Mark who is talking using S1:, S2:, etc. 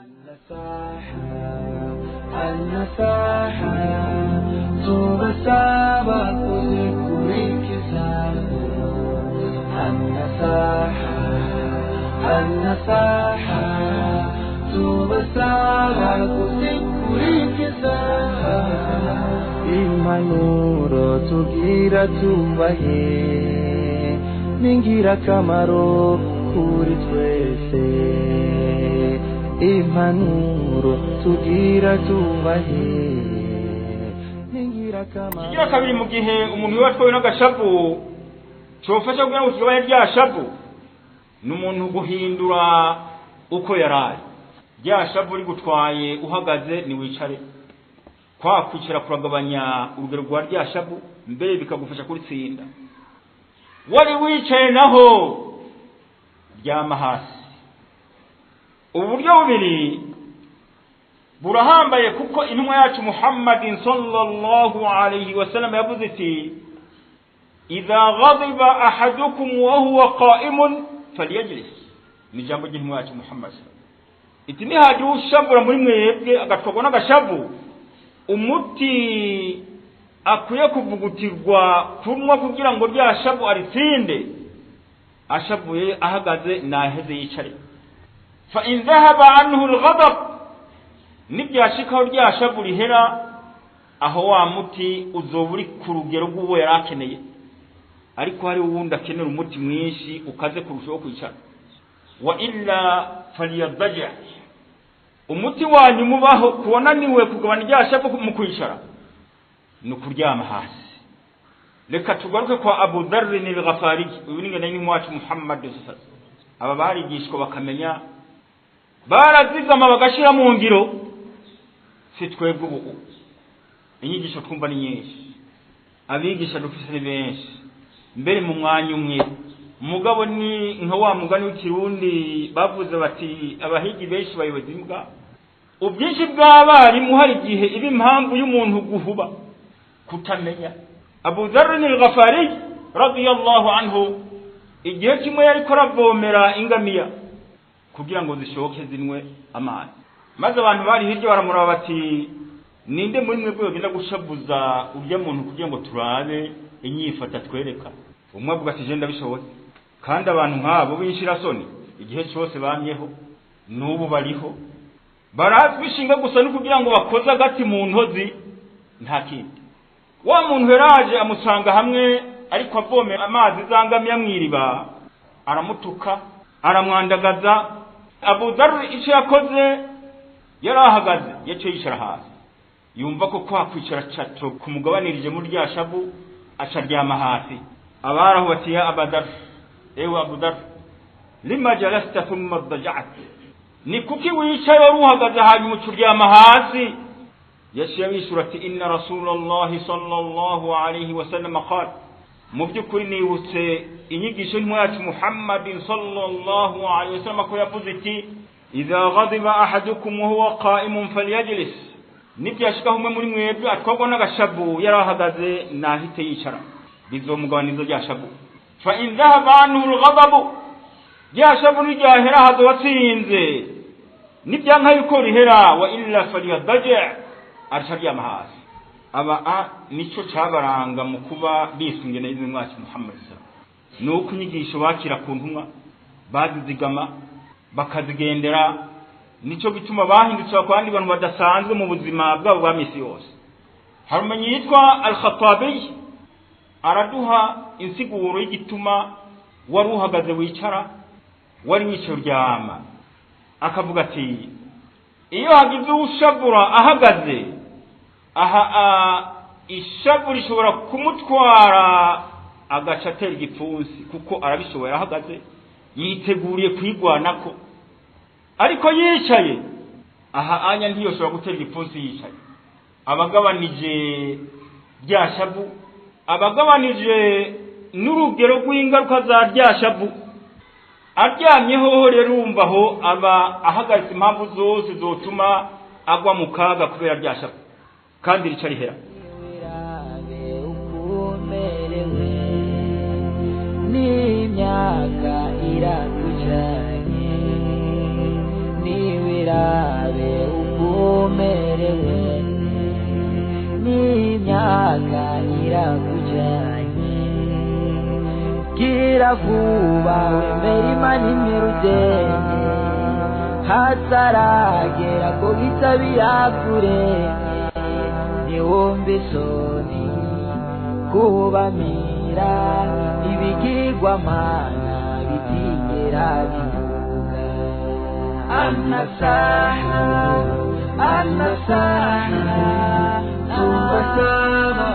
S1: النصاحة تبسابة كذكريكسا النصاحة tubasaba kuzikurikiza impanuro tugira tubahe n'ingirakamaro kuri twese impanuro tugira tubahe n'ingirakamaro.
S2: Kigira kabiri mu gihe umuntu watwawe n'agashavu cyofasha kugira ngo kibaye ryashavu n'umuntu guhindura uko yaraye. Ryashavu rigutwaye uhagaze ni wicare, kwa kwicara kuragabanya urugero rwa ryashavu mbere bikagufasha kuritsinda. Wari wicaye naho ryama hasi. Ubu buryo bubiri burahambaye kuko intumwa yacu Muhammadin sallallahu alayhi wasallam yavuze iti idha ghadiba ahadukum wa huwa qa'imun falyajlis. Ni jambo ry'intumwa yacu Muhammad. Iti ni haje ushavura muri mwebwe agatwagwa n'agashavu, umuti akwiye kuvugutirwa kunwa kugira ngo ryashavu aritsinde, ashavuye ahagaze naheze yicare. Fa in dhahaba anhu al-ghadab, nibyashikaho ryashavu rihera, aho wa muti uzoburi ku rugero rw'uwo yarakeneye. Ariko hari uwundi akenera umuti mwinshi ukaze kurushaho kwicara. Wa illa falyadaja, umuti wanyu mubaho kubona niwe kugabana ryashavu mu kwicara no kuryama hasi. Reka tugaruke kwa Abu Dharr al-Ghafari, ubiningana n'umwacu Muhammad sallallahu alaihi wasallam. Aba barigishwa bakamenya, barazigama bagashira mu ngiro. Si twebwe ubu inyigisho twumva ni nyinshi, abigisha dufise benshi, mbere mu mwanya umwe. Mugabo ni nka wa mugani w'ikirundi bavuze bati abahigi benshi bayobozi mbwa. Ubwinshi bw'abarimu hari igihe ibi impamvu y'umuntu guhuba kutamenya. Abu Dharr al-Ghafari radiyallahu anhu igihe kimwe yari koravomera ingamiya kugira ngo zishoke zinwe amazi, maze abantu bari hirya baramuraba bati ninde muri mwebwe yogenda gushavuza urya muntu kugira ngo turabe inyifata twereka. Umwe avuga ati je ndabishoboye. Kandi abantu nk'abo b'inshira soni igihe cyose bamyeho n'ubu bariho, barazwishinga gusa no kugira ngo bakoze agati mu ntozi nta kindi. Wa muntu heraje amusanga hamwe ariko avomera amazi zangamiya mwiriba, aramutuka aramwandagaza. Abu Dharr icyo yakoze yarahagaze yaciye yishara hasi, yumva ko kwakwicara cyato kumugabanirije muri ryashavu acaryama hasi. Abaraho bati ya Abu Dharr, ewe Abu Dharr, lima jalasta thumma daja'at, ni kuki wicaye wari uhagaze hanyuma ucuryama hasi? Yashiya bishura ati inna Rasulullah sallallahu alayhi wasallam qala, mu byukuri nibutse inyigisho y'umwacu Muhammadin sallallahu alayhi wasallam ko yavuze iti idha ghadiba ahadukum wa huwa qa'imun falyajlis, nibyashikaho umwe muri mwebwe atwagwa n'agashavu yarahagaze nahite yicara, bizomugabaniza ryashavu. Fa in dhahaba anhu al-ghadab, ryashavu ryahera hado watsinze, nibyanka yuko rihera. Wa illa falyadaja, arsharyama hasi. Aba nico cabaranga mu kuba bisunge na izina mwacu Muhammad sallallahu alaihi wasallam, nuko inyigisho bakira ku ntumwa bazizigama bakazigendera. Nico bituma bahindutse abandi bantu badasanzwe mu buzima bwabo bwa misi yose. Harumenye yitwa Al-Khattabi araduha insiguro y'igituma wari uhagaze wicara wari wicaye uryama. Akavuga ati iyo hagize ushavura ahagaze, ishavu rishobora kumutwara agaca atera igipfunsi kuko arabishoboye ahagaze yiteguriye kwigwanako. Ariko yicaye anya ntiyoshobora gutera igipfunsi yicaye. Abagabanije ryashavu, abagabanije n'urugero rw'ingaruka za ryashavu. Aryamyeho rero urumvaho aba ahagaze impamvu zose zotuma agwa mu kaga kubera ryashavu, kandi rica rihera. N'imyaka irakujanye
S3: urabe ukomerewe n'imyaka irakujanye gira vuba wemera imana imirudende hataragera ko bita birakurenge ntiwumve isoni kubamira ibigirwamana bitigera bivuga anasaha tumba sama